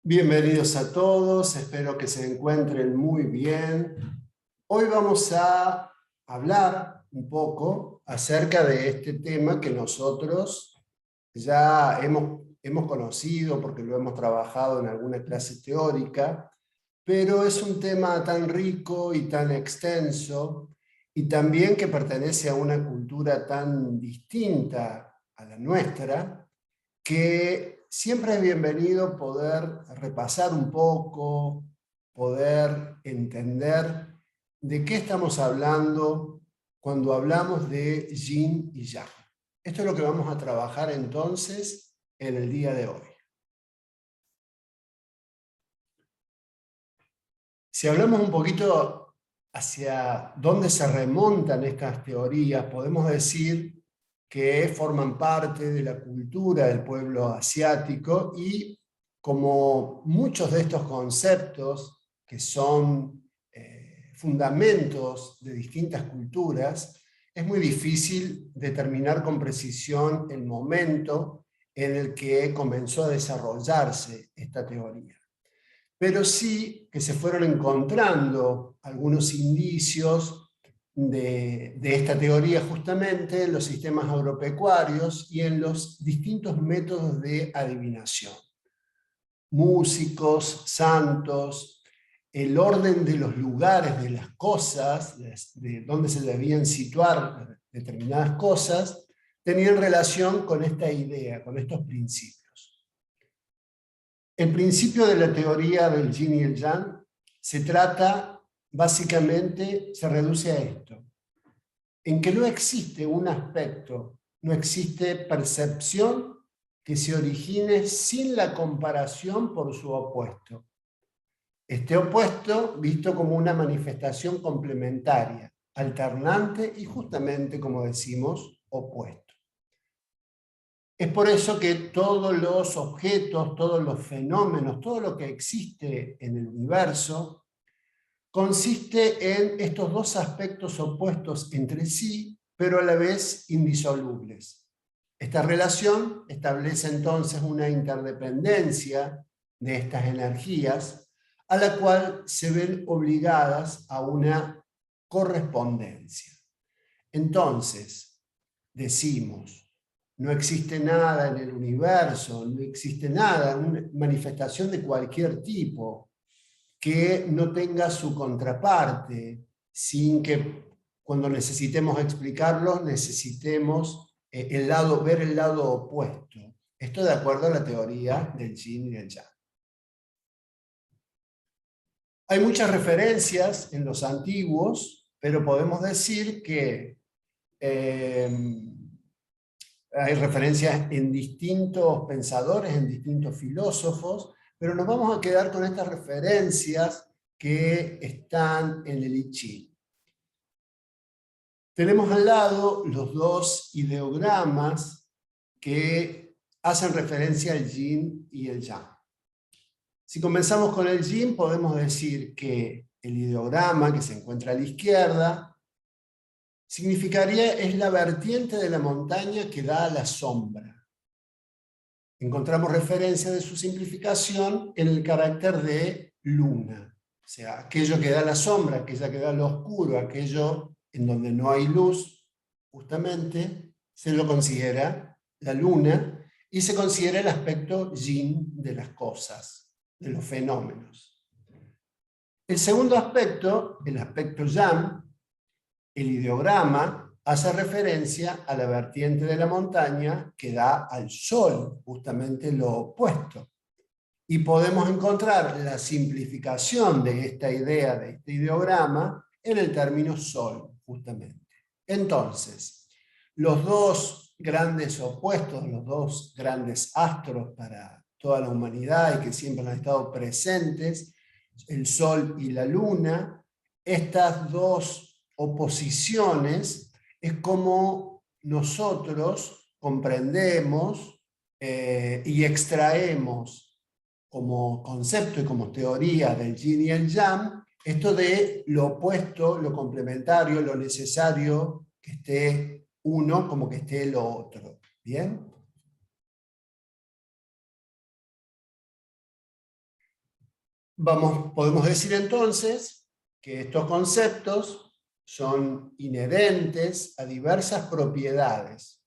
Bienvenidos a todos, espero que se encuentren muy bien. Hoy vamos a hablar un poco acerca de este tema que nosotros ya hemos conocido porque lo hemos trabajado en alguna clase teórica, pero es un tema tan rico y tan extenso y también que pertenece a una cultura tan distinta a la nuestra, que siempre es bienvenido poder repasar un poco, poder entender de qué estamos hablando cuando hablamos de yin y yang. Esto es lo que vamos a trabajar entonces en el día de hoy. Si hablamos un poquito hacia dónde se remontan estas teorías, podemos decir que forman parte de la cultura del pueblo asiático y como muchos de estos conceptos que son fundamentos de distintas culturas, es muy difícil determinar con precisión el momento en el que comenzó a desarrollarse esta teoría. Pero sí que se fueron encontrando algunos indicios de esta teoría justamente en los sistemas agropecuarios y en los distintos métodos de adivinación. Músicos, santos, el orden de los lugares de las cosas, de dónde se debían situar determinadas cosas, tenían relación con esta idea, con estos principios. El principio de la teoría del yin y el yang se trata, básicamente, se reduce a esto, en que no existe un aspecto, no existe percepción que se origine sin la comparación por su opuesto. Este opuesto visto como una manifestación complementaria, alternante y justamente, como decimos, opuesto. Es por eso que todos los objetos, todos los fenómenos, todo lo que existe en el universo, consiste en estos dos aspectos opuestos entre sí, pero a la vez indisolubles. Esta relación establece entonces una interdependencia de estas energías, a la cual se ven obligadas a una correspondencia. Entonces, decimos, no existe nada en el universo, no existe nada, una manifestación de cualquier tipo que no tenga su contraparte, sin que cuando necesitemos explicarlo necesitemos ver el lado opuesto. Esto de acuerdo a la teoría del yin y del yang. Hay muchas referencias en los antiguos, pero podemos decir que hay referencias en distintos pensadores, en distintos filósofos, pero nos vamos a quedar con estas referencias que están en el I Ching. Tenemos al lado los dos ideogramas que hacen referencia al yin y el yang. Si comenzamos con el yin, podemos decir que el ideograma que se encuentra a la izquierda significaría es la vertiente de la montaña que da a la sombra. Encontramos referencia de su simplificación en el carácter de luna, o sea, aquello que da la sombra, aquella que da lo oscuro, aquello en donde no hay luz, justamente se lo considera la luna y se considera el aspecto yin de las cosas, de los fenómenos. El segundo aspecto, el aspecto yang, el ideograma, hace referencia a la vertiente de la montaña que da al sol, justamente lo opuesto. Y podemos encontrar la simplificación de esta idea, de este ideograma, en el término sol, justamente. Entonces, los dos grandes opuestos, los dos grandes astros para toda la humanidad y que siempre han estado presentes, el sol y la luna, estas dos oposiciones es como nosotros comprendemos y extraemos como concepto y como teoría del yin y el yang, esto de lo opuesto, lo complementario, lo necesario, que esté uno como que esté lo otro. ¿Bien? Podemos decir entonces que estos conceptos son inherentes a diversas propiedades,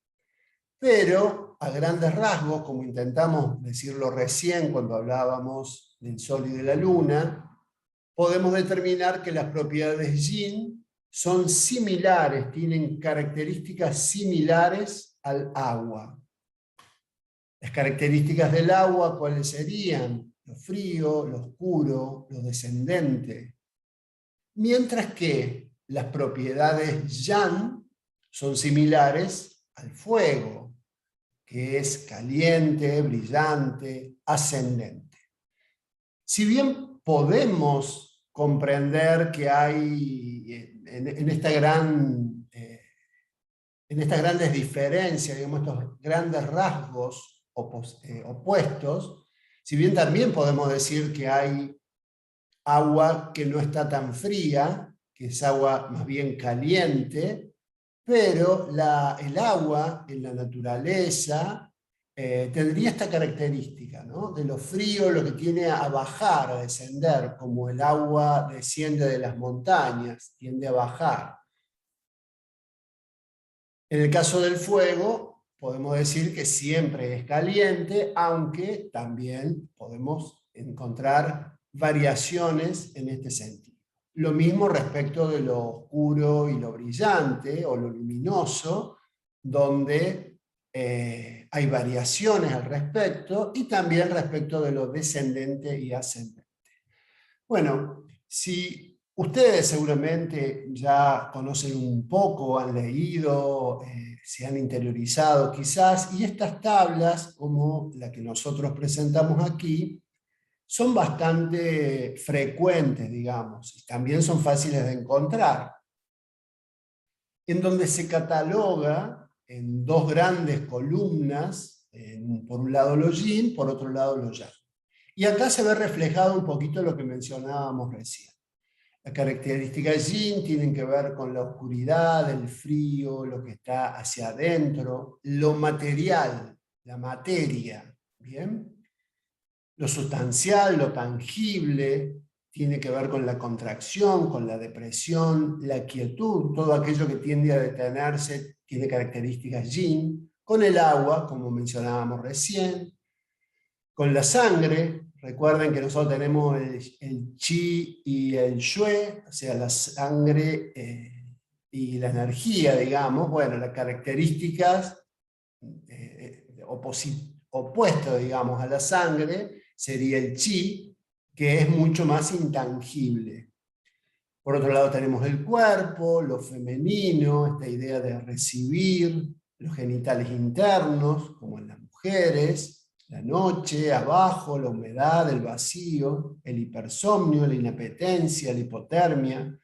pero a grandes rasgos, como intentamos decirlo recién cuando hablábamos del Sol y de la Luna, podemos determinar que las propiedades yin son similares, tienen características similares al agua. Las características del agua, ¿cuáles serían? Lo frío, lo oscuro, lo descendente. Mientras que las propiedades yang son similares al fuego, que es caliente, brillante, ascendente. Si bien podemos comprender que hay en estas grandes diferencias, digamos, estos grandes rasgos opuestos, si bien también podemos decir que hay agua que no está tan fría, que es agua más bien caliente, pero el agua en la naturaleza tendría esta característica, ¿no? De lo frío, lo que tiene a bajar, a descender, como el agua desciende de las montañas, tiende a bajar. En el caso del fuego, podemos decir que siempre es caliente, aunque también podemos encontrar variaciones en este sentido. Lo mismo respecto de lo oscuro y lo brillante, o lo luminoso, donde hay variaciones al respecto, y también respecto de lo descendente y ascendente. Bueno, si ustedes seguramente ya conocen un poco, han leído, se han interiorizado quizás, y estas tablas, como la que nosotros presentamos aquí, son bastante frecuentes, digamos, y también son fáciles de encontrar, en donde se cataloga en dos grandes columnas, por un lado los yin, por otro lado los yang. Y acá se ve reflejado un poquito lo que mencionábamos recién. Las características yin tienen que ver con la oscuridad, el frío, lo que está hacia adentro, lo material, la materia, ¿bien? Lo sustancial, lo tangible, tiene que ver con la contracción, con la depresión, la quietud, todo aquello que tiende a detenerse tiene características yin, con el agua, como mencionábamos recién, con la sangre. Recuerden que nosotros tenemos el chi y el xue, o sea, la sangre y la energía, digamos. Bueno, las características opuestas, digamos, a la sangre sería el chi, que es mucho más intangible. Por otro lado tenemos el cuerpo, lo femenino, esta idea de recibir, los genitales internos, como en las mujeres, la noche, abajo, la humedad, el vacío, el hipersomnio, la inapetencia, la hipotermia.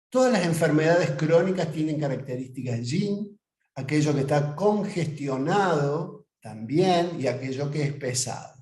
Todas las enfermedades crónicas tienen características yin, aquello que está congestionado también y aquello que es pesado.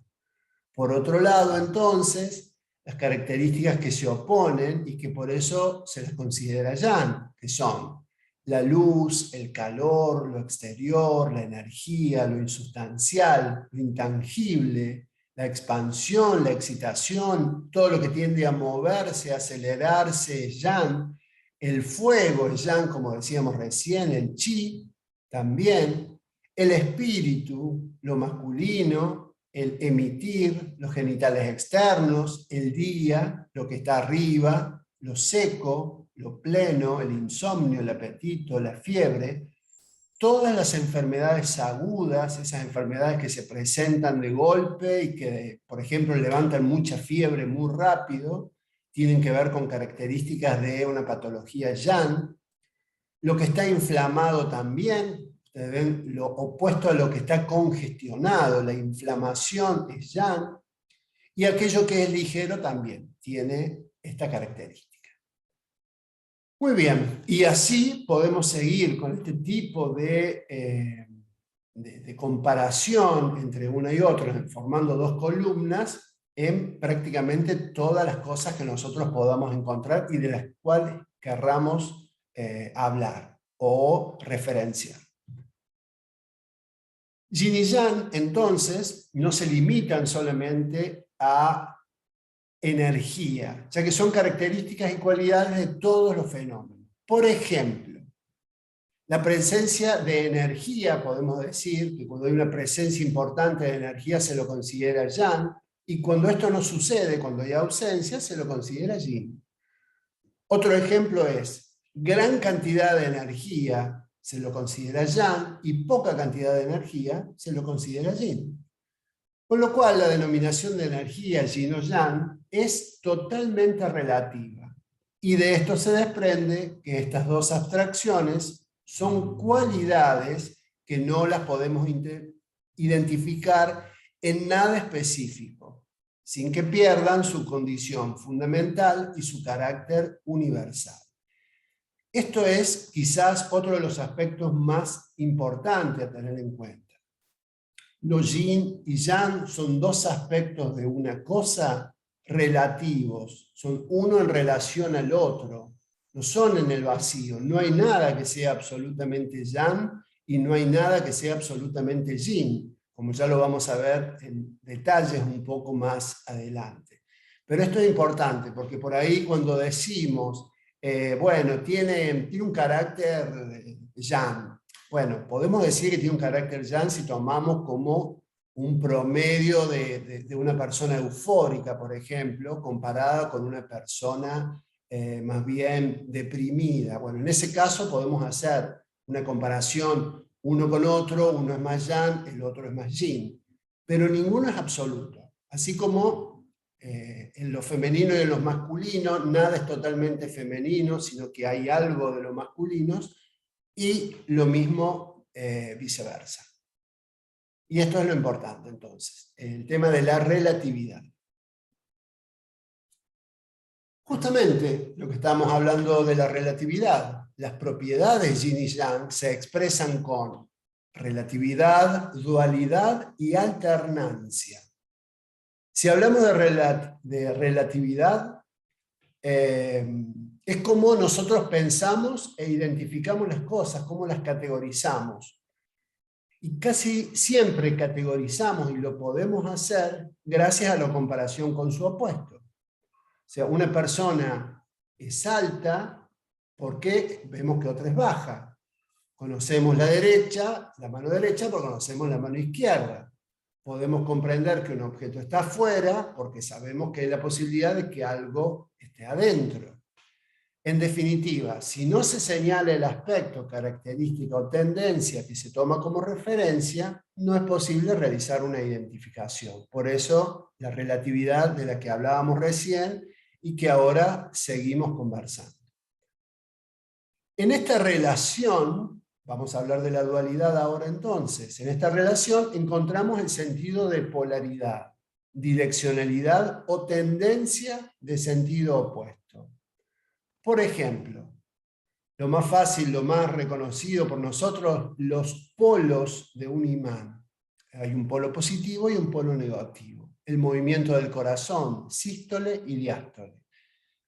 Por otro lado, entonces, las características que se oponen y que por eso se las considera yang, que son la luz, el calor, lo exterior, la energía, lo insustancial, lo intangible, la expansión, la excitación, todo lo que tiende a moverse, a acelerarse es yang. El fuego es yang, como decíamos recién, el chi también. El espíritu, lo masculino, el emitir, los genitales externos, el día, lo que está arriba, lo seco, lo pleno, el insomnio, el apetito, la fiebre. Todas las enfermedades agudas, esas enfermedades que se presentan de golpe y que, por ejemplo, levantan mucha fiebre muy rápido, tienen que ver con características de una patología yang. Lo que está inflamado también, ustedes ven lo opuesto a lo que está congestionado, la inflamación es yang, y aquello que es ligero también tiene esta característica. Muy bien, y así podemos seguir con este tipo de comparación entre una y otra, formando dos columnas, en prácticamente todas las cosas que nosotros podamos encontrar y de las cuales querramos hablar o referenciar. Yin y Yang, entonces, no se limitan solamente a energía, ya que son características y cualidades de todos los fenómenos. Por ejemplo, la presencia de energía, podemos decir que cuando hay una presencia importante de energía se lo considera yang, y cuando esto no sucede, cuando hay ausencia, se lo considera yin. Otro ejemplo es, gran cantidad de energía se lo considera yang y poca cantidad de energía se lo considera yin. Con lo cual la denominación de energía yin o yang es totalmente relativa. Y de esto se desprende que estas dos abstracciones son cualidades que no las podemos identificar en nada específico, sin que pierdan su condición fundamental y su carácter universal. Esto es quizás otro de los aspectos más importantes a tener en cuenta. Los yin y yang son dos aspectos de una cosa relativos, son uno en relación al otro, no son en el vacío, no hay nada que sea absolutamente yang y no hay nada que sea absolutamente yin, como ya lo vamos a ver en detalles un poco más adelante. Pero esto es importante porque por ahí cuando decimos, bueno, tiene un carácter yang, bueno, podemos decir que tiene un carácter yang si tomamos como un promedio de una persona eufórica, por ejemplo, comparada con una persona más bien deprimida. Bueno, en ese caso podemos hacer una comparación uno con otro, uno es más yang, el otro es más yin, pero ninguno es absoluto. Así como en lo femenino y en lo masculino, nada es totalmente femenino, sino que hay algo de lo masculino, y lo mismo viceversa. Y esto es lo importante entonces, el tema de la relatividad. Justamente lo que estamos hablando de la relatividad, las propiedades yin y yang se expresan con relatividad, dualidad y alternancia. Si hablamos de relatividad, es como nosotros pensamos e identificamos las cosas, cómo las categorizamos. Y casi siempre categorizamos, y lo podemos hacer gracias a la comparación con su opuesto. O sea, una persona es alta porque vemos que otra es baja. Conocemos la derecha, la mano derecha, porque conocemos la mano izquierda. Podemos comprender que un objeto está afuera porque sabemos que hay la posibilidad de que algo esté adentro. En definitiva, si no se señala el aspecto, característica o tendencia que se toma como referencia, no es posible realizar una identificación. Por eso, la relatividad de la que hablábamos recién y que ahora seguimos conversando. En esta relación, vamos a hablar de la dualidad ahora entonces, en esta relación encontramos el sentido de polaridad, direccionalidad o tendencia de sentido opuesto. Por ejemplo, lo más fácil, lo más reconocido por nosotros, los polos de un imán. Hay un polo positivo y un polo negativo. El movimiento del corazón, sístole y diástole.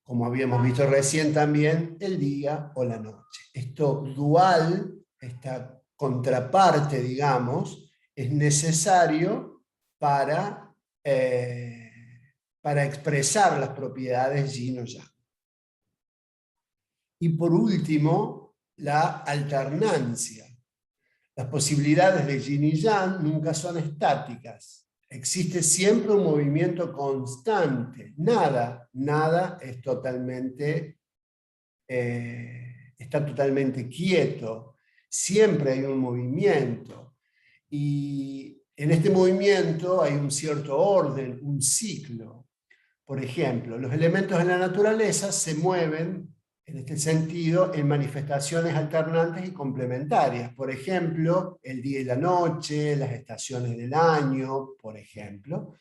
Como habíamos visto recién también, el día o la noche. Esto dual, esta contraparte, digamos, es necesario para expresar las propiedades yin o yang. Y por último, la alternancia. Las posibilidades de yin y yang nunca son estáticas. Existe siempre un movimiento constante. Nada es totalmente, está totalmente quieto. Siempre hay un movimiento. Y en este movimiento hay un cierto orden, un ciclo. Por ejemplo, los elementos de la naturaleza se mueven en este sentido, en manifestaciones alternantes y complementarias. Por ejemplo, el día y la noche, las estaciones del año, por ejemplo.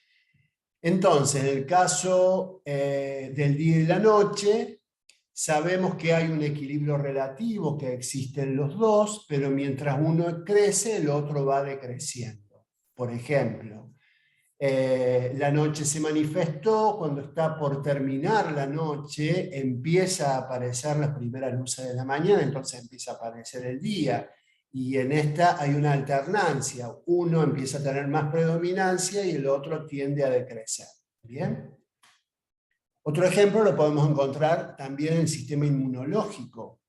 Entonces, en el caso del día y la noche, sabemos que hay un equilibrio relativo, que existen los dos, pero mientras uno crece, el otro va decreciendo. Por ejemplo, la noche se manifestó, cuando está por terminar la noche, empieza a aparecer las primeras luces de la mañana, entonces empieza a aparecer el día, y en esta hay una alternancia, uno empieza a tener más predominancia y el otro tiende a decrecer. ¿Bien? Otro ejemplo lo podemos encontrar también en el sistema inmunológico,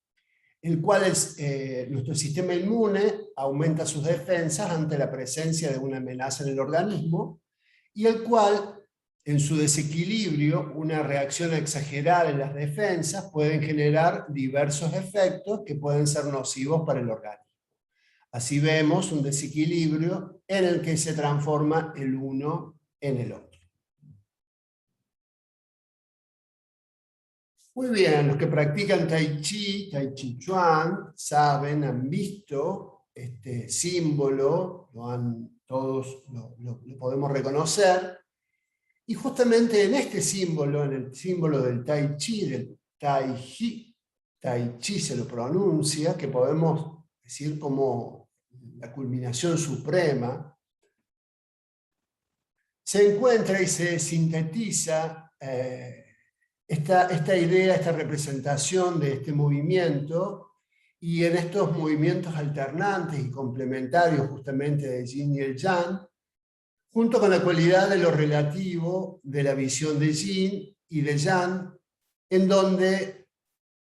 el cual nuestro sistema inmune aumenta sus defensas ante la presencia de una amenaza en el organismo, y el cual, en su desequilibrio, una reacción exagerada en las defensas pueden generar diversos efectos que pueden ser nocivos para el organismo. Así vemos un desequilibrio en el que se transforma el uno en el otro. Muy bien, los que practican Tai Chi Chuan, saben, han visto este símbolo, todos lo podemos reconocer, y justamente en este símbolo, en el símbolo del Tai Chi, del Tai Chi se lo pronuncia, que podemos decir como la culminación suprema, se encuentra y se sintetiza esta idea, esta representación de este movimiento, y en estos movimientos alternantes y complementarios justamente del Yin y el Yang, junto con la cualidad de lo relativo de la visión de Yin y de Yang, en donde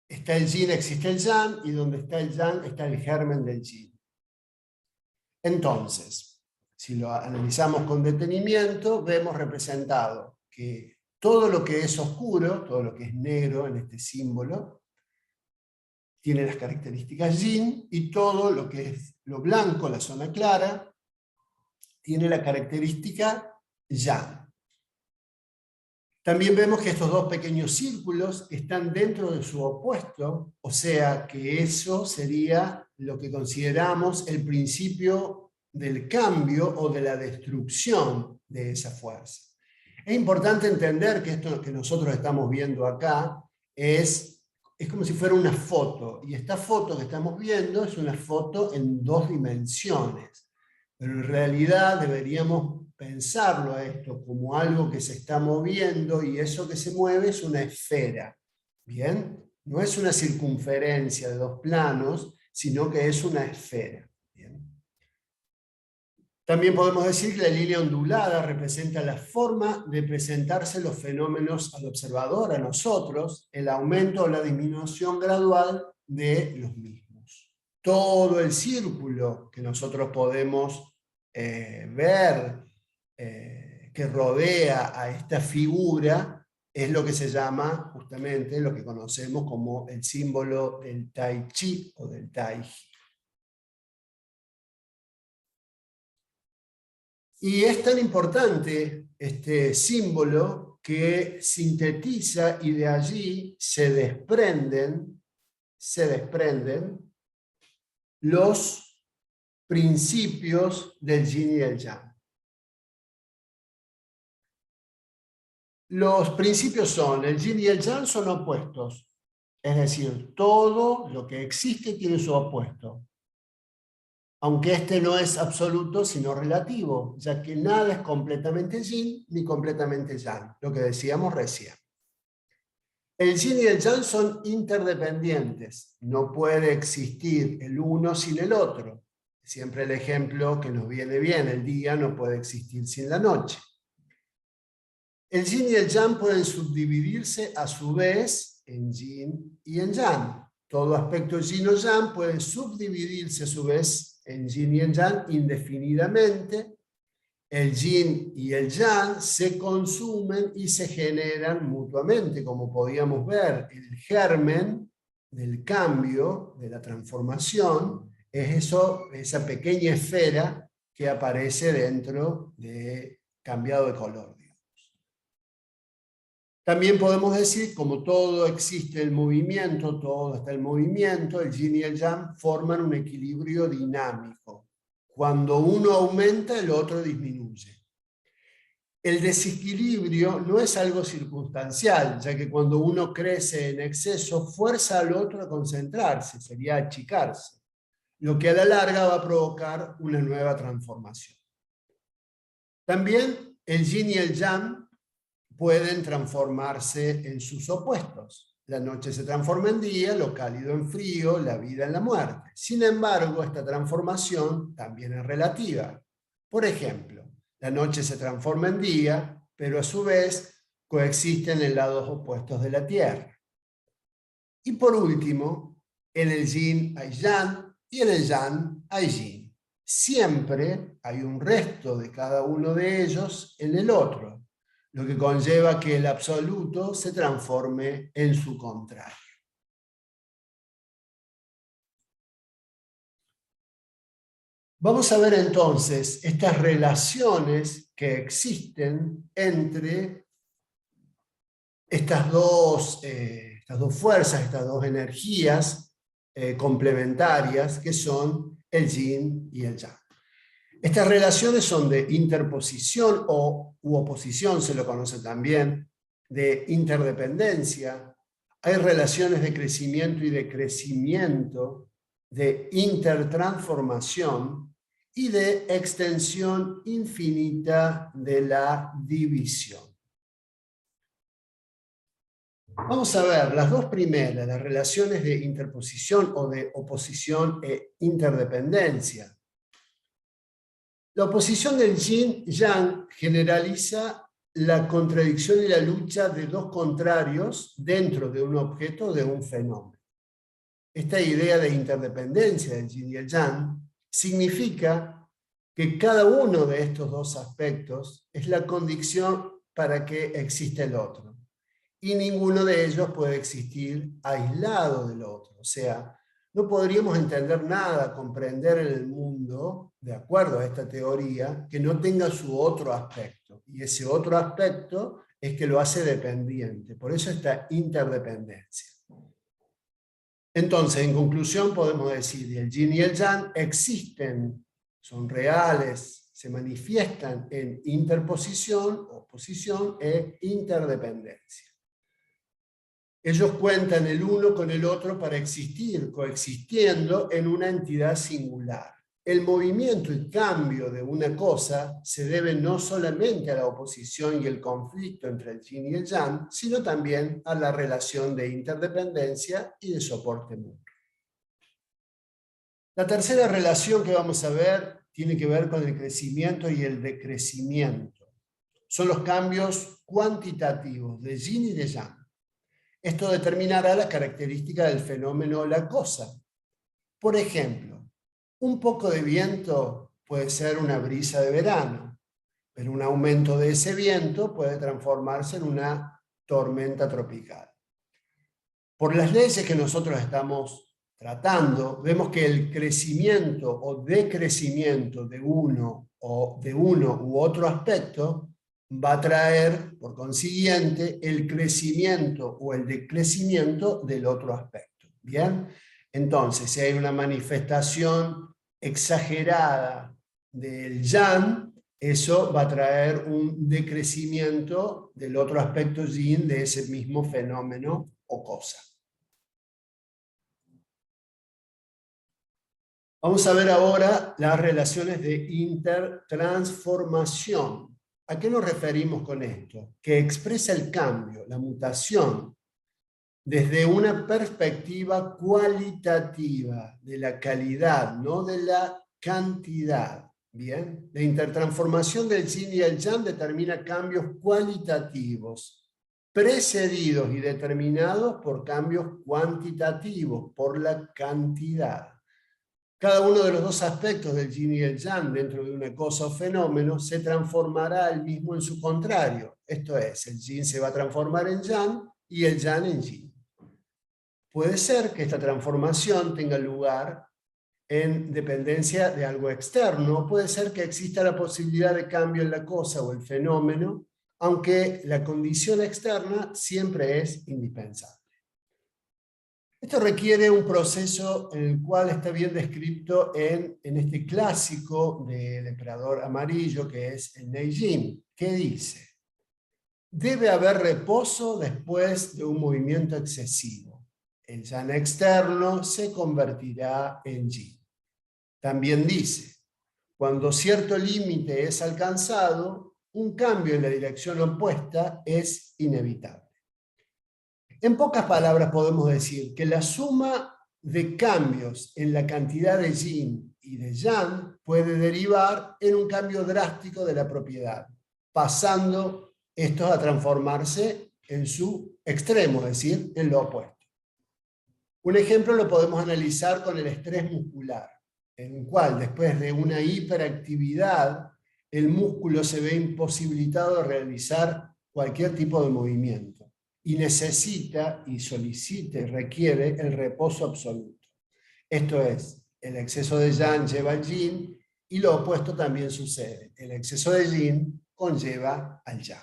está el Yin existe el Yang, y donde está el Yang está el germen del Yin. Entonces, si lo analizamos con detenimiento, vemos representado que todo lo que es oscuro, todo lo que es negro en este símbolo, tiene las características Yin, y todo lo que es lo blanco, la zona clara, tiene la característica Yang. También vemos que estos dos pequeños círculos están dentro de su opuesto, o sea que eso sería lo que consideramos el principio del cambio o de la destrucción de esa fuerza. Es importante entender que esto que nosotros estamos viendo acá es como si fuera una foto, y esta foto que estamos viendo es una foto en 2 dimensiones, pero en realidad deberíamos pensarlo a esto como algo que se está moviendo, y eso que se mueve es una esfera, ¿bien? No es una circunferencia de 2 planos, sino que es una esfera, ¿bien? También podemos decir que la línea ondulada representa la forma de presentarse los fenómenos al observador, a nosotros, el aumento o la disminución gradual de los mismos. Todo el círculo que nosotros podemos ver que rodea a esta figura es lo que se llama justamente lo que conocemos como el símbolo del Tai Chi o del Tai Chi. Y es tan importante este símbolo que sintetiza, y de allí se desprenden los principios del Yin y el Yang. Los principios son, el Yin y el Yang son opuestos, es decir, todo lo que existe tiene su opuesto. Aunque este no es absoluto, sino relativo, ya que nada es completamente Yin ni completamente Yang, lo que decíamos recién. El Yin y el Yang son interdependientes, no puede existir el uno sin el otro. Siempre el ejemplo que nos viene bien, el día no puede existir sin la noche. El Yin y el Yang pueden subdividirse a su vez en Yin y en Yang. Todo aspecto Yin o Yang pueden subdividirse a su vez en Yin y en Yang indefinidamente. El Yin y el Yang se consumen y se generan mutuamente, como podíamos ver. El germen del cambio, de la transformación, es esa pequeña esfera que aparece dentro de cambiado de color. También podemos decir, como todo existe el movimiento, todo está en movimiento, el Yin y el Yang forman un equilibrio dinámico. Cuando uno aumenta, el otro disminuye. El desequilibrio no es algo circunstancial, ya que cuando uno crece en exceso, fuerza al otro a concentrarse, sería achicarse, lo que a la larga va a provocar una nueva transformación. También el Yin y el Yang pueden transformarse en sus opuestos. La noche se transforma en día, lo cálido en frío, la vida en la muerte. Sin embargo, esta transformación también es relativa. Por ejemplo, la noche se transforma en día, pero a su vez coexisten en lados opuestos de la Tierra. Y por último, en el yin hay yang y en el yang hay yin. Siempre hay un resto de cada uno de ellos en el otro, lo que conlleva que el absoluto se transforme en su contrario. Vamos a ver entonces estas relaciones que existen entre estas dos fuerzas, estas dos energías complementarias que son el yin y el yang. Estas relaciones son de interposición u oposición, se lo conoce también, de interdependencia. Hay relaciones de crecimiento y decrecimiento, de intertransformación y de extensión infinita de la división. Vamos a ver las dos primeras, las relaciones de interposición o de oposición e interdependencia. La oposición del yin-yang generaliza la contradicción y la lucha de dos contrarios dentro de un objeto o de un fenómeno. Esta idea de interdependencia del yin y el yang significa que cada uno de estos dos aspectos es la condición para que exista el otro. Y ninguno de ellos puede existir aislado del otro. O sea, no podríamos entender nada, comprender en el mundo, de acuerdo a esta teoría, que no tenga su otro aspecto. Y ese otro aspecto es que lo hace dependiente. Por eso esta interdependencia. Entonces, en conclusión, podemos decir que el yin y el yang existen, son reales, se manifiestan en interposición, oposición e interdependencia. Ellos cuentan el uno con el otro para existir, coexistiendo en una entidad singular. El movimiento y cambio de una cosa se debe no solamente a la oposición y el conflicto entre el yin y el yang, sino también a la relación de interdependencia y de soporte mutuo. La tercera relación que vamos a ver tiene que ver con el crecimiento y el decrecimiento. Son los cambios cuantitativos de yin y de yang. Esto determinará las características del fenómeno o la cosa. Por ejemplo, un poco de viento puede ser una brisa de verano, pero un aumento de ese viento puede transformarse en una tormenta tropical. Por las leyes que nosotros estamos tratando, vemos que el crecimiento o decrecimiento de uno u otro aspecto va a traer, por consiguiente, el crecimiento o el decrecimiento del otro aspecto. ¿Bien? Entonces, si hay una manifestación exagerada del yang, eso va a traer un decrecimiento del otro aspecto yin de ese mismo fenómeno o cosa. Vamos a ver ahora las relaciones de intertransformación. ¿A qué nos referimos con esto? Que expresa el cambio, la mutación, desde una perspectiva cualitativa de la calidad, no de la cantidad. ¿Bien? La intertransformación del yin y el yang determina cambios cualitativos, precedidos y determinados por cambios cuantitativos, por la cantidad. Cada uno de los dos aspectos del yin y el yang dentro de una cosa o fenómeno se transformará el mismo en su contrario. Esto es, el yin se va a transformar en yang y el yang en yin. Puede ser que esta transformación tenga lugar en dependencia de algo externo, puede ser que exista la posibilidad de cambio en la cosa o el fenómeno, aunque la condición externa siempre es indispensable. Esto requiere un proceso en el cual está bien descrito en este clásico del emperador amarillo, que es el Neijin, que dice: debe haber reposo después de un movimiento excesivo. El yang externo se convertirá en yin. También dice: cuando cierto límite es alcanzado, un cambio en la dirección opuesta es inevitable. En pocas palabras podemos decir que la suma de cambios en la cantidad de yin y de yang puede derivar en un cambio drástico de la propiedad, pasando estos a transformarse en su extremo, es decir, en lo opuesto. Un ejemplo lo podemos analizar con el estrés muscular, en el cual después de una hiperactividad, el músculo se ve imposibilitado de realizar cualquier tipo de movimiento y necesita y solicita y requiere el reposo absoluto. Esto es, el exceso de yang lleva al yin y lo opuesto también sucede. El exceso de yin conlleva al yang.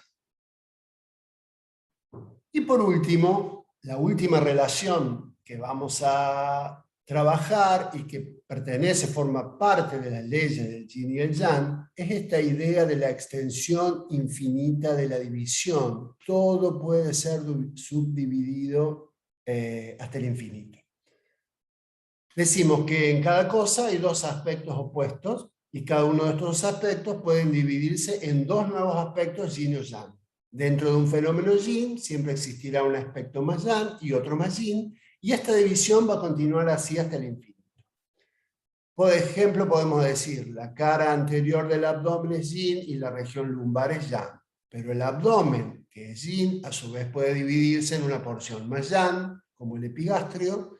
Y por último, la última relación que vamos a trabajar y que pertenece, forma parte de las leyes del yin y el yang, es esta idea de la extensión infinita de la división. Todo puede ser subdividido hasta el infinito. Decimos que en cada cosa hay dos aspectos opuestos y cada uno de estos aspectos pueden dividirse en dos nuevos aspectos yin o yang. Dentro de un fenómeno yin siempre existirá un aspecto más yang y otro más yin, y esta división va a continuar así hasta el infinito. Por ejemplo, podemos decir, la cara anterior del abdomen es yin y la región lumbar es yang, pero el abdomen, que es yin, a su vez puede dividirse en una porción más yang, como el epigastrio,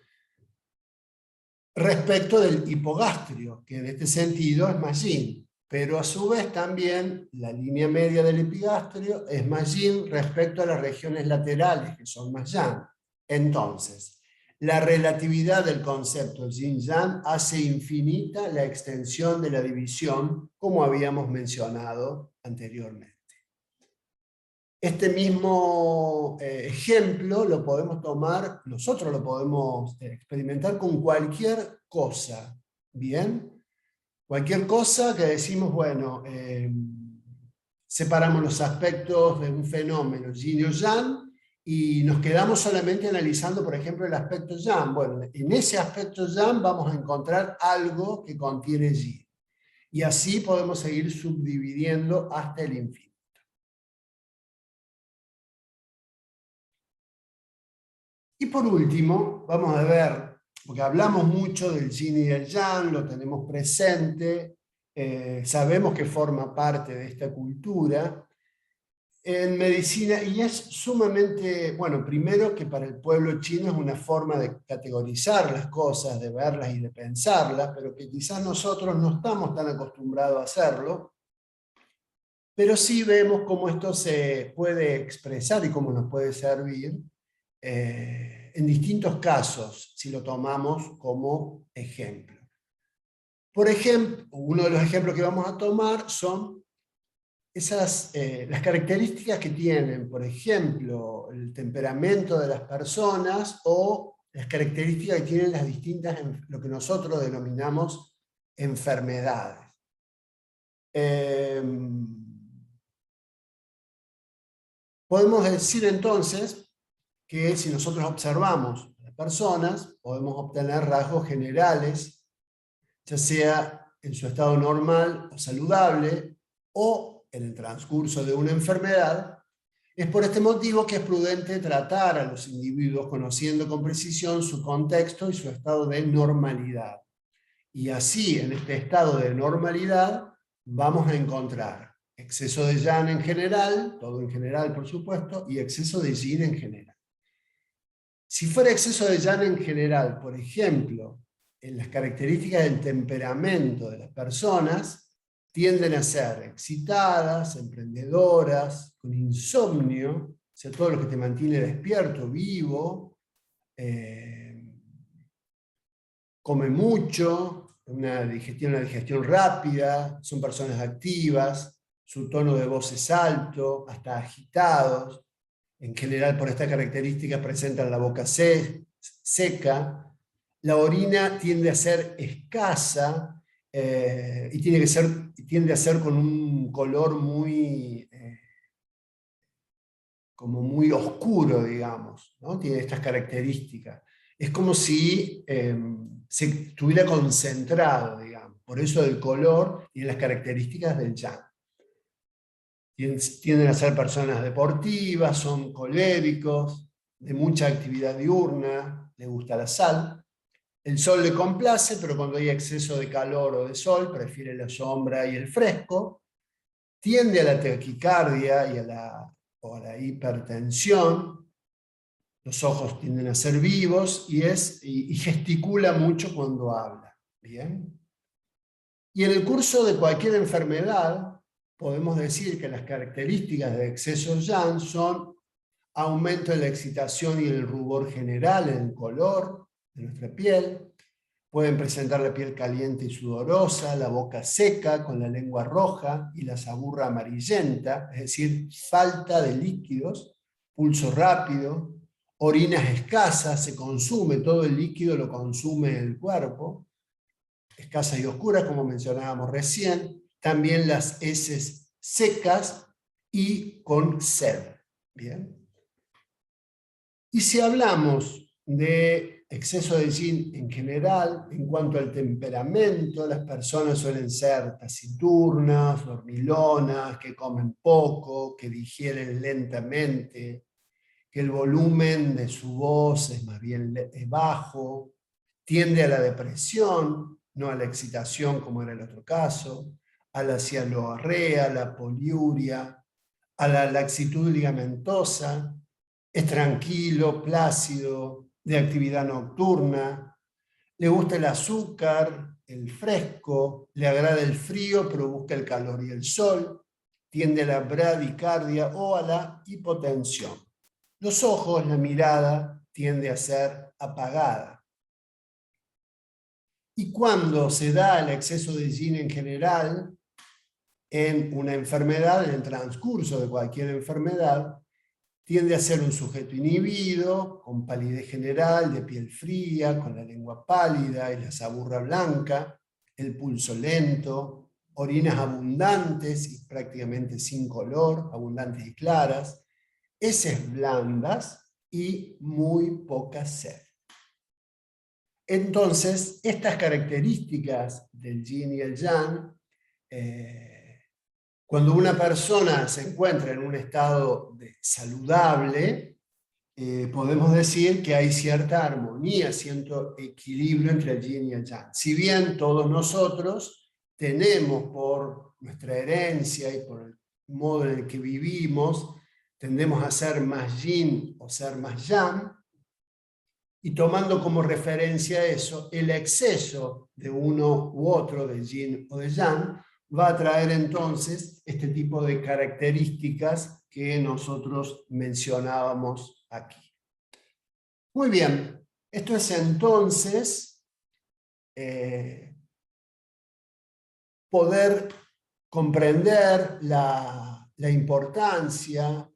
respecto del hipogastrio, que en este sentido es más yin, pero a su vez también la línea media del epigastrio es más yin respecto a las regiones laterales, que son más yang. Entonces, la relatividad del concepto yin-yang hace infinita la extensión de la división, como habíamos mencionado anteriormente. Este mismo ejemplo lo podemos tomar, nosotros lo podemos experimentar con cualquier cosa, ¿bien? Cualquier cosa que decimos, bueno, separamos los aspectos de un fenómeno yin o yang y nos quedamos solamente analizando, por ejemplo, el aspecto yang. Bueno, en ese aspecto yang vamos a encontrar algo que contiene yin. Y así podemos seguir subdividiendo hasta el infinito. Y por último, vamos a ver, porque hablamos mucho del yin y del yang, lo tenemos presente, sabemos que forma parte de esta cultura. En medicina, y es sumamente, bueno, primero que para el pueblo chino es una forma de categorizar las cosas, de verlas y de pensarlas, pero que quizás nosotros no estamos tan acostumbrados a hacerlo, pero sí vemos cómo esto se puede expresar y cómo nos puede servir en distintos casos, si lo tomamos como ejemplo. Por ejemplo, uno de los ejemplos que vamos a tomar son las características que tienen, por ejemplo, el temperamento de las personas o las características que tienen las distintas, lo que nosotros denominamos enfermedades. Podemos decir entonces que si nosotros observamos a las personas, podemos obtener rasgos generales, ya sea en su estado normal o saludable, o en el transcurso de una enfermedad. Es por este motivo que es prudente tratar a los individuos conociendo con precisión su contexto y su estado de normalidad. Y así, en este estado de normalidad, vamos a encontrar exceso de yang en general, todo en general por supuesto, y exceso de yin en general. Si fuera exceso de yang en general, por ejemplo, en las características del temperamento de las personas, tienden a ser excitadas, emprendedoras, con insomnio, o sea, todo lo que te mantiene despierto, vivo, come mucho, una digestión rápida, son personas activas, su tono de voz es alto, hasta agitados. En general, por esta característica, presentan la boca seca. La orina tiende a ser escasa y tiende a ser con un color como muy oscuro, digamos, ¿no? Tiene estas características. Es como si se estuviera concentrado, digamos. Por eso del color y las características del yang. Tienden a ser personas deportivas, son coléricos, de mucha actividad diurna, les gusta la sal. El sol le complace, pero cuando hay exceso de calor o de sol, prefiere la sombra y el fresco. Tiende a la taquicardia y a la o a la hipertensión. Los ojos tienden a ser vivos y gesticula mucho cuando habla. ¿Bien? Y en el curso de cualquier enfermedad, podemos decir que las características de exceso yang son aumento de la excitación y el rubor general en el color de nuestra piel. Pueden presentar la piel caliente y sudorosa, la boca seca con la lengua roja y la saburra amarillenta, es decir, falta de líquidos, pulso rápido, orinas escasas, se consume, todo el líquido lo consume el cuerpo, escasas y oscuras, como mencionábamos recién, también las heces secas y con sed. ¿Bien? Y si hablamos de exceso de yin en general, en cuanto al temperamento, las personas suelen ser taciturnas, dormilonas, que comen poco, que digieren lentamente, que el volumen de su voz es más bien bajo, tiende a la depresión, no a la excitación como era el otro caso, a la cialorrea, a la poliuria, a la laxitud ligamentosa, es tranquilo, plácido, de actividad nocturna, le gusta el azúcar, el fresco, le agrada el frío, pero busca el calor y el sol, tiende a la bradicardia o a la hipotensión. Los ojos, la mirada, tiende a ser apagada. Y cuando se da el exceso de yin en general, en una enfermedad, en el transcurso de cualquier enfermedad, tiende a ser un sujeto inhibido, con palidez general, de piel fría, con la lengua pálida y la saburra blanca, el pulso lento, orinas abundantes y prácticamente sin color, abundantes y claras, heces blandas y muy poca sed. Entonces, estas características del yin y el yang, cuando una persona se encuentra en un estado saludable, podemos decir que hay cierta armonía, cierto equilibrio entre el yin y el yang. Si bien todos nosotros tenemos, por nuestra herencia y por el modo en el que vivimos, tendemos a ser más yin o ser más yang, y tomando como referencia eso, el exceso de uno u otro, de yin o de yang, va a traer entonces este tipo de características que nosotros mencionábamos aquí. Muy bien, esto es entonces poder comprender la importancia,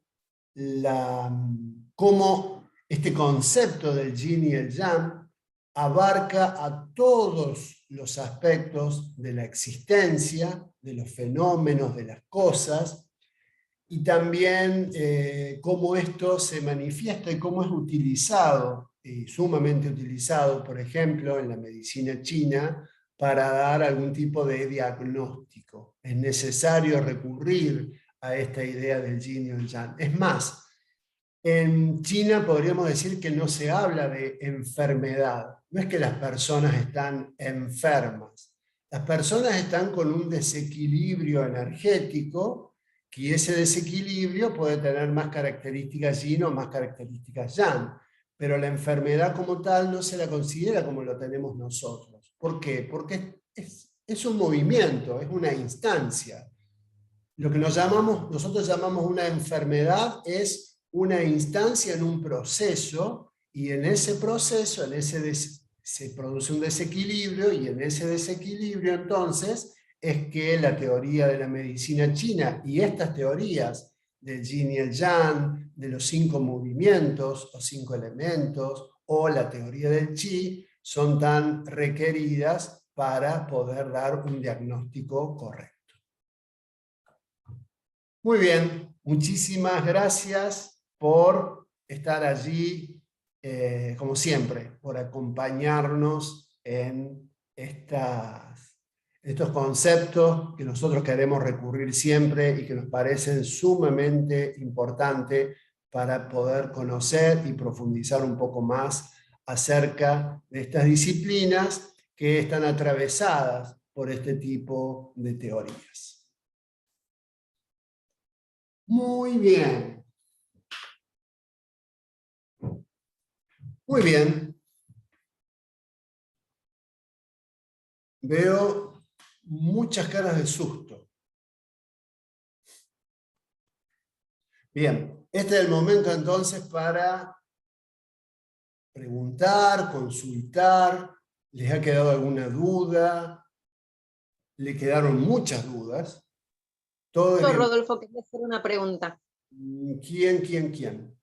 cómo este concepto del yin y el yang abarca a todos los aspectos de la existencia, de los fenómenos, de las cosas, y también cómo esto se manifiesta y cómo es utilizado, sumamente utilizado, por ejemplo, en la medicina china, para dar algún tipo de diagnóstico. Es necesario recurrir a esta idea del yin y el yang. Es más, en China podríamos decir que no se habla de enfermedad. No es que las personas están enfermas. Las personas están con un desequilibrio energético, y ese desequilibrio puede tener más características yin o más características yang. Pero la enfermedad como tal no se la considera como lo tenemos nosotros. ¿Por qué? Porque es un movimiento, es una instancia. Lo que nosotros llamamos una enfermedad es una instancia en un proceso, y en ese proceso, se produce un desequilibrio, y en ese desequilibrio entonces es que la teoría de la medicina china y estas teorías del yin y el yang, de los 5 movimientos o 5 elementos, o la teoría del chi, son tan requeridas para poder dar un diagnóstico correcto. Muy bien, muchísimas gracias por estar allí, como siempre, por acompañarnos en estos conceptos que nosotros queremos recurrir siempre y que nos parecen sumamente importantes para poder conocer y profundizar un poco más acerca de estas disciplinas que están atravesadas por este tipo de teorías. Muy bien. Muy bien. Veo muchas caras de susto. Bien, este es el momento entonces para preguntar, consultar. ¿Les ha quedado alguna duda? ¿Le quedaron muchas dudas? Todo es Yo, bien. Rodolfo, quería hacer una pregunta. ¿Quién?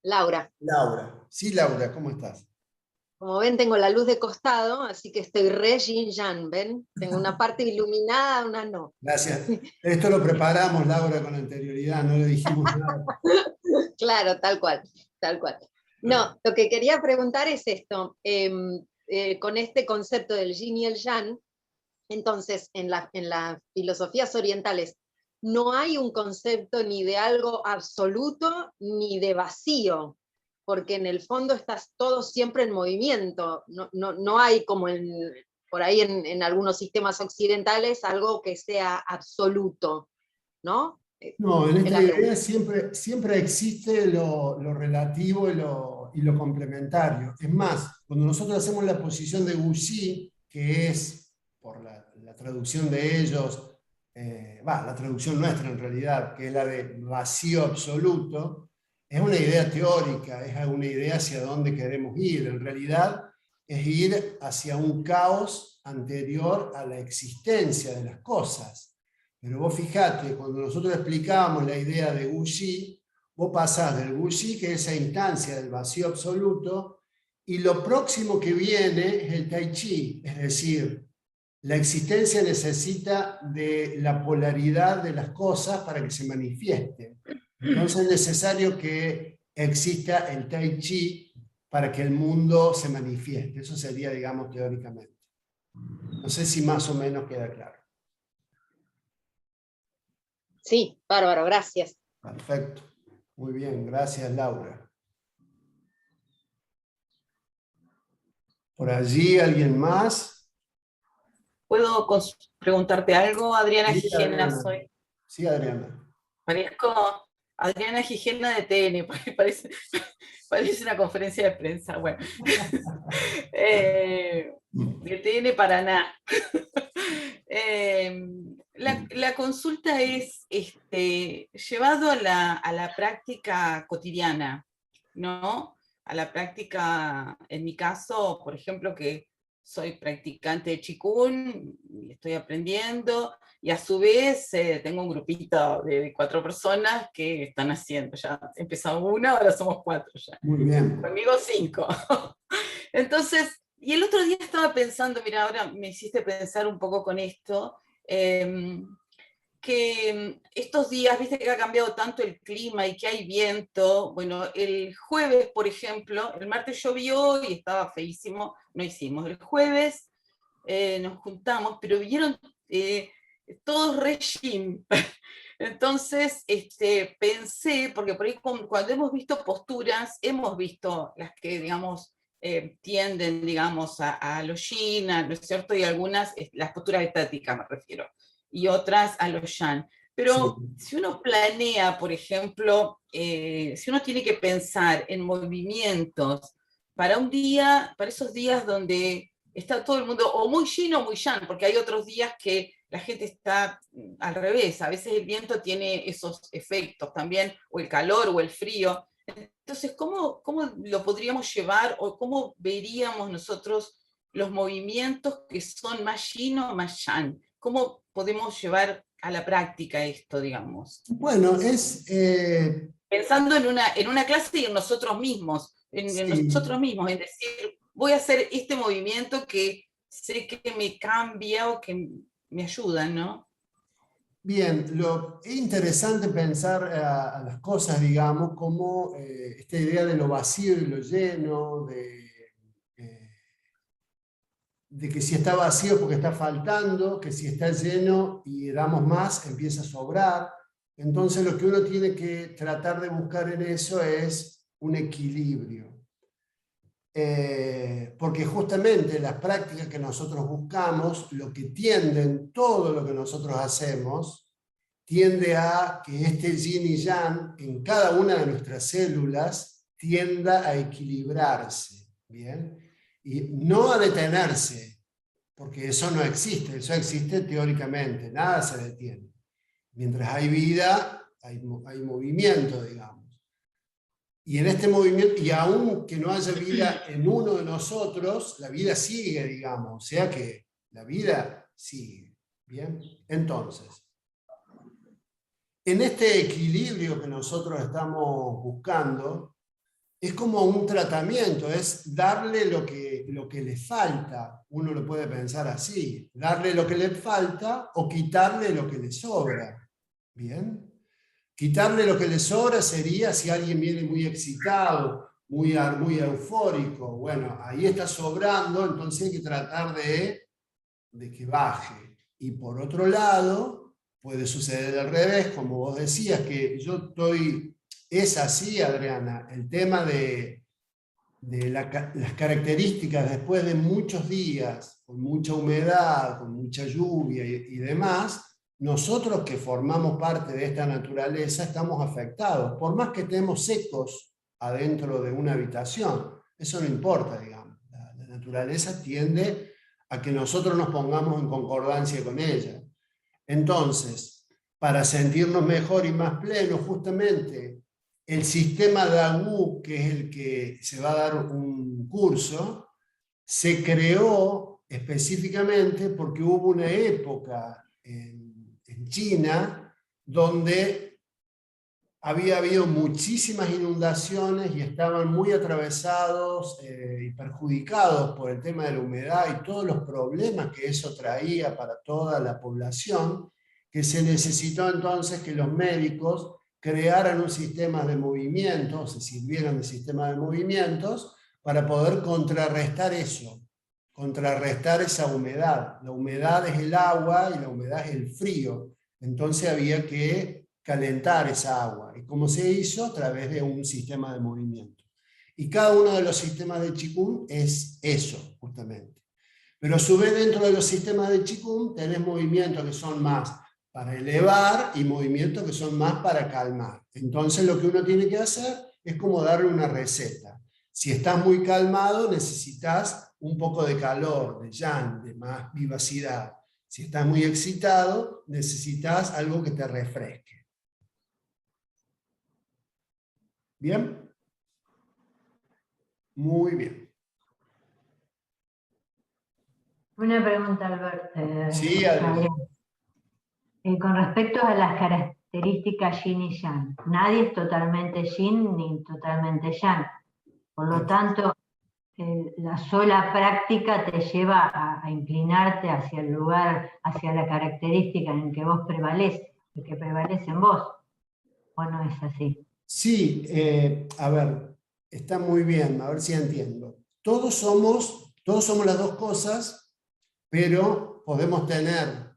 Laura, Laura. Sí, Laura, ¿cómo estás? como ven, tengo la luz de costado, así que estoy re yin yang, ¿ven? Tengo una parte iluminada, una no. Gracias. Esto lo preparamos, Laura, con anterioridad, no le dijimos nada. Claro, tal cual, tal cual. No, lo que quería preguntar es esto, con este concepto del yin y el yang, entonces, en las filosofías orientales, no hay un concepto ni de algo absoluto ni de vacío, porque en el fondo estás todo siempre en movimiento. No hay como por ahí en algunos sistemas occidentales algo que sea absoluto, ¿no? No, en Es esta la pregunta. idea siempre existe lo relativo y lo complementario. Es más, cuando nosotros hacemos la posición de Wuxi, que es, por la traducción de ellos, la traducción nuestra en realidad, que es la de vacío absoluto, es una idea teórica, es una idea hacia dónde queremos ir. En realidad es ir hacia un caos anterior a la existencia de las cosas. Pero vos fijate, cuando nosotros explicábamos la idea de Wuxi, vos pasás del Wuxi, que es esa instancia del vacío absoluto, y lo próximo que viene es el Tai Chi, es decir, la existencia necesita de la polaridad de las cosas para que se manifiesten. Entonces es necesario que exista el Tai Chi para que el mundo se manifieste. Eso sería, digamos, teóricamente. No sé si más o menos queda claro. Sí, bárbaro, gracias. Perfecto. Muy bien, gracias Laura. ¿Por allí alguien más? ¿Puedo preguntarte algo? Adriana Sí, Gijena Adriana. soy. Sí, Adriana. Parezco Adriana Gijena de TN, porque parece una conferencia de prensa. Bueno, de TN Paraná. La consulta es llevado a la práctica cotidiana, ¿no? A la práctica, en mi caso, por ejemplo, que soy practicante de Qigong, y estoy aprendiendo, y a su vez tengo un grupito de 4 personas que están haciendo, ya empezó una, ahora somos 4 ya. Muy bien. Conmigo 5. Entonces, y el otro día estaba pensando, mira, ahora me hiciste pensar un poco con esto, que estos días, viste que ha cambiado tanto el clima y que hay viento. Bueno, el jueves, por ejemplo, el martes llovió y estaba feísimo, no hicimos. El jueves nos juntamos, pero vinieron todos re gym. Entonces, pensé, porque por ahí cuando hemos visto posturas, hemos visto las que, digamos, tienden, digamos, a lo yin, ¿no es cierto? Y algunas, las posturas estáticas me refiero, y otras a lo yang. Sí. Pero si uno planea, por ejemplo, si uno tiene que pensar en movimientos para un día, para esos días donde está todo el mundo o muy yin o muy yang, porque hay otros días que la gente está al revés, a veces el viento tiene esos efectos también, o el calor o el frío. Entonces, ¿cómo lo podríamos llevar o cómo veríamos nosotros los movimientos que son más yin o más yang? ¿Cómo podemos llevar a la práctica esto, digamos? Bueno, es... Pensando en una clase y en nosotros mismos, en sí. nosotros mismos, en decir, voy a hacer este movimiento que sé que me cambia o que me ayuda, ¿no? Bien, es interesante pensar a las cosas, digamos, como esta idea de lo vacío y lo lleno, de que si está vacío es porque está faltando, que si está lleno y damos más, empieza a sobrar. Entonces lo que uno tiene que tratar de buscar en eso es un equilibrio. Porque justamente las prácticas que nosotros buscamos, lo que tienden, todo lo que nosotros hacemos, tiende a que este yin y yang en cada una de nuestras células tienda a equilibrarse, ¿bien? Y no a detenerse, porque eso no existe, eso existe teóricamente, nada se detiene. Mientras hay vida, hay movimiento, digamos. Y en este movimiento, y aun que no haya vida en uno de nosotros, la vida sigue, digamos, o sea que la vida sigue, ¿bien? Entonces, en este equilibrio que nosotros estamos buscando, es como un tratamiento, es darle lo que le falta, uno lo puede pensar así, darle lo que le falta o quitarle lo que le sobra, ¿bien? Quitarle lo que le sobra sería si alguien viene muy excitado, muy eufórico, bueno, ahí está sobrando, entonces hay que tratar de que baje. Y por otro lado, puede suceder al revés, como vos decías, que es así, Adriana, el tema de las características después de muchos días, con mucha humedad, con mucha lluvia y demás, nosotros que formamos parte de esta naturaleza estamos afectados, por más que estemos secos adentro de una habitación, eso no importa, digamos, la naturaleza tiende a que nosotros nos pongamos en concordancia con ella. Entonces, para sentirnos mejor y más plenos, justamente, el sistema Dagu, que es el que se va a dar un curso, se creó específicamente porque hubo una época en China donde había habido muchísimas inundaciones y estaban muy atravesados y perjudicados por el tema de la humedad y todos los problemas que eso traía para toda la población, que se necesitó entonces que los médicos crearan un sistema de movimientos, se sirvieran de sistemas de movimientos para poder contrarrestar eso, contrarrestar esa humedad. La humedad es el agua y la humedad es el frío, entonces había que calentar esa agua. ¿Y cómo se hizo? A través de un sistema de movimiento. Y cada uno de los sistemas de Qigong es eso, justamente. Pero a su vez, dentro de los sistemas de Qigong tenés movimientos que son más para elevar y movimientos que son más para calmar. Entonces lo que uno tiene que hacer es como darle una receta. Si estás muy calmado, necesitas un poco de calor, de yang, de más vivacidad. Si estás muy excitado, necesitas algo que te refresque. ¿Bien? Muy bien. Una pregunta, Alberto. Sí, Adrián. Con respecto a las características yin y yang, nadie es totalmente yin ni totalmente yang. Por lo tanto, la sola práctica te lleva a inclinarte hacia el lugar, hacia la característica en que vos prevaleces, y que prevalece en vos. ¿O no es así? Sí, a ver, está muy bien, a ver si entiendo. Todos somos las dos cosas, pero podemos tener,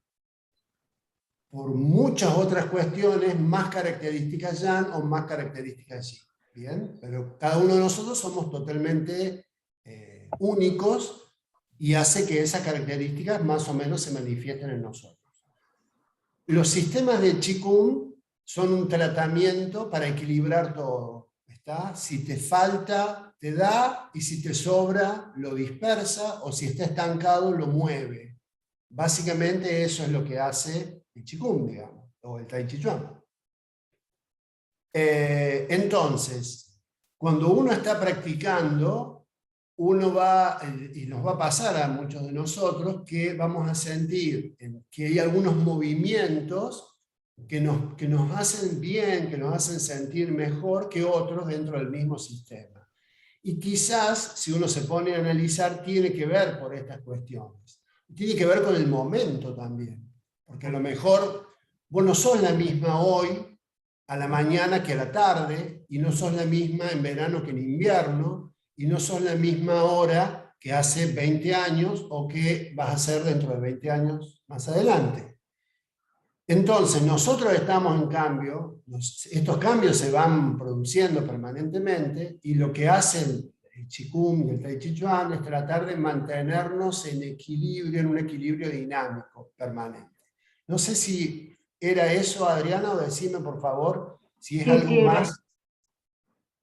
por muchas otras cuestiones, más características yang o más características yin. ¿Bien? Pero cada uno de nosotros somos totalmente únicos y hace que esas características más o menos se manifiesten en nosotros. Los sistemas de Qigong son un tratamiento para equilibrar todo. ¿Está? Si te falta, te da, y si te sobra, lo dispersa, o si está estancado, lo mueve. Básicamente eso es lo que hace el Qigong, digamos, o el Tai Chi Chuan. Entonces, cuando uno está practicando, uno va, y nos va a pasar a muchos de nosotros, que vamos a sentir que hay algunos movimientos que nos hacen bien, que nos hacen sentir mejor que otros dentro del mismo sistema. Y quizás, si uno se pone a analizar, tiene que ver por estas cuestiones. Tiene que ver con el momento también. Porque a lo mejor vos no sos la misma hoy a la mañana que a la tarde, y no sos la misma en verano que en invierno, y no sos la misma hora que hace 20 años o que vas a ser dentro de 20 años más adelante. Entonces, nosotros estamos en cambio, estos cambios se van produciendo permanentemente, y lo que hacen el Qigong y el Tai Chi Chuan es tratar de mantenernos en equilibrio, en un equilibrio dinámico permanente. No sé si era eso, Adriana, o decime por favor si es algo más.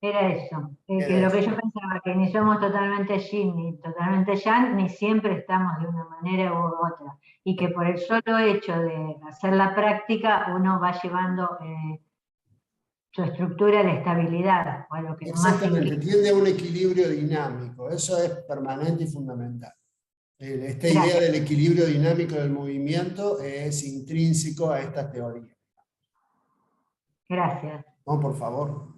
Era eso, que Era lo que eso. yo pensaba, que ni somos totalmente yin ni totalmente yang, ni siempre estamos de una manera u otra, y que por el solo hecho de hacer la práctica uno va llevando su estructura a la estabilidad, o a lo que más Exactamente, implica. tiende a un equilibrio dinámico, eso es permanente y fundamental. Esta idea Gracias. del equilibrio dinámico del movimiento es intrínseco a esta teoría. Gracias. No, por favor.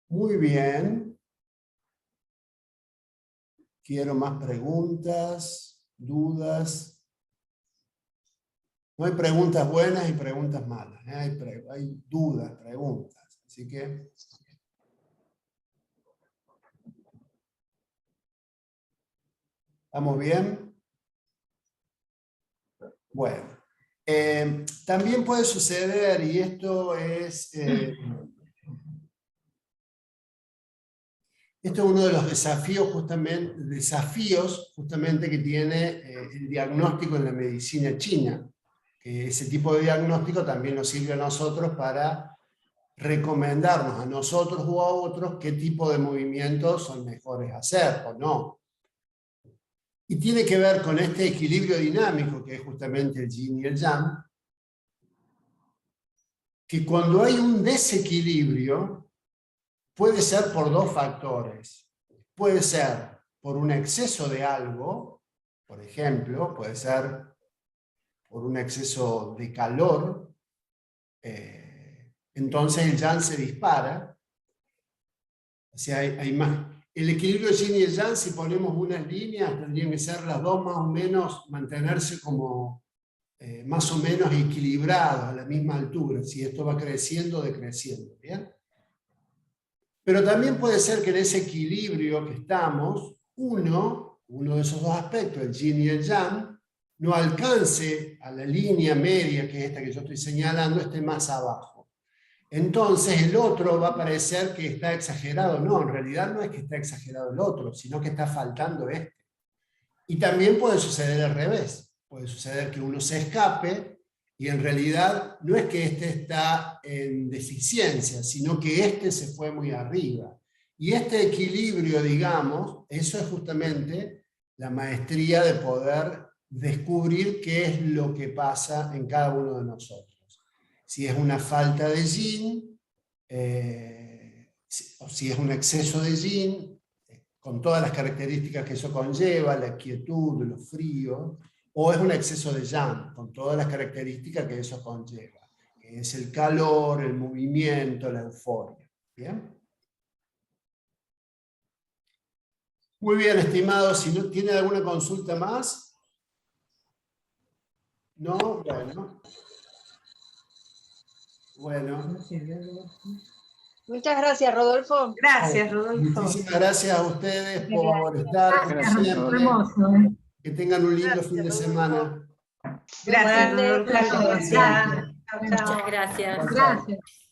Muy bien. Quiero más preguntas, dudas. No hay preguntas buenas y preguntas malas, ¿eh? Hay dudas, preguntas. Así que... ¿Estamos bien? Bueno. También puede suceder, y esto es uno de los desafíos justamente que tiene el diagnóstico en la medicina china. Que ese tipo de diagnóstico también nos sirve a nosotros para recomendarnos a nosotros o a otros qué tipo de movimientos son mejores hacer o no. Y tiene que ver con este equilibrio dinámico que es justamente el yin y el yang, que cuando hay un desequilibrio puede ser por dos factores. Puede ser por un exceso de algo, por ejemplo, puede ser por un exceso de calor, entonces el yang se dispara. O sea, hay más. El equilibrio del yin y el yang, si ponemos unas líneas, tendrían que ser las dos más o menos, mantenerse como más o menos equilibrados, a la misma altura. Si esto va creciendo o decreciendo, ¿bien? Pero también puede ser que en ese equilibrio que estamos, uno de esos dos aspectos, el yin y el yang, no alcance a la línea media, que es esta que yo estoy señalando, esté más abajo. Entonces el otro va a parecer que está exagerado. No, en realidad no es que está exagerado el otro, sino que está faltando este. Y también puede suceder al revés. Puede suceder que uno se escape y en realidad no es que este está en deficiencia, sino que este se fue muy arriba. Y este equilibrio, digamos, eso es justamente la maestría de poder descubrir qué es lo que pasa en cada uno de nosotros. Si es una falta de yin, o si es un exceso de yin, con todas las características que eso conlleva, la quietud, lo frío, o es un exceso de yang, con todas las características que eso conlleva, que es el calor, el movimiento, la euforia. ¿Bien? Muy bien, estimados, si no tienen alguna consulta más. ¿No? Bueno. Bueno. Muchas gracias, Rodolfo. Gracias, Rodolfo. Muchísimas gracias a ustedes por estar, como siempre. Que tengan un lindo fin de semana. Gracias, Igualmente. Rodolfo. Gracias. Muchas gracias. Chao. Gracias.